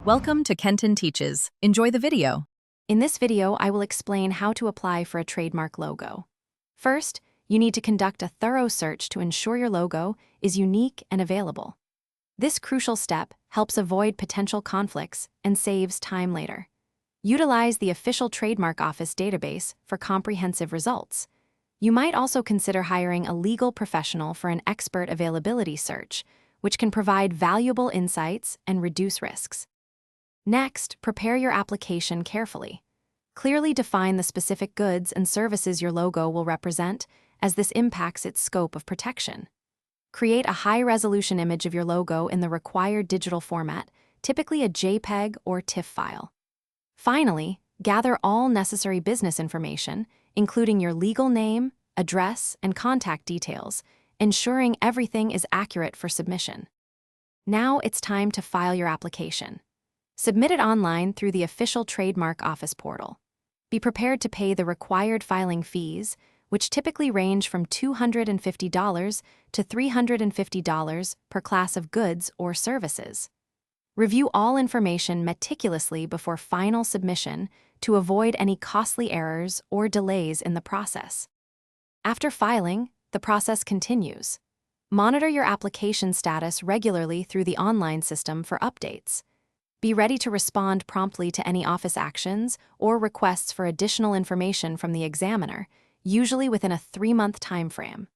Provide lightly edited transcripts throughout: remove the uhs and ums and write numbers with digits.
Welcome to Kenton Teaches. Enjoy the video. In this video, I will explain how to apply for a trademark logo. First, you need to conduct a thorough search to ensure your logo is unique and available. This crucial step helps avoid potential conflicts and saves time later. Utilize the official Trademark Office database for comprehensive results. You might also consider hiring a legal professional for an expert availability search, which can provide valuable insights and reduce risks. Next, prepare your application carefully. Clearly define the specific goods and services your logo will represent, as this impacts its scope of protection. Create a high-resolution image of your logo in the required digital format, typically a JPEG or TIFF file. Finally, gather all necessary business information, including your legal name, address, and contact details, ensuring everything is accurate for submission. Now it's time to file your application. Submit it online through the official Trademark Office portal. Be prepared to pay the required filing fees, which typically range from $250 to $350 per class of goods or services. Review all information meticulously before final submission to avoid any costly errors or delays in the process. After filing, the process continues. Monitor your application status regularly through the online system for updates. Be ready to respond promptly to any office actions or requests for additional information from the examiner, usually within a 3-month timeframe.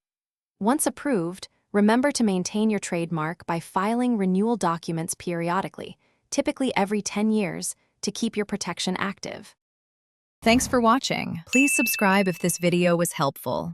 Once approved, remember to maintain your trademark by filing renewal documents periodically, typically every 10 years, to keep your protection active. Thanks for watching. Please subscribe if this video was helpful.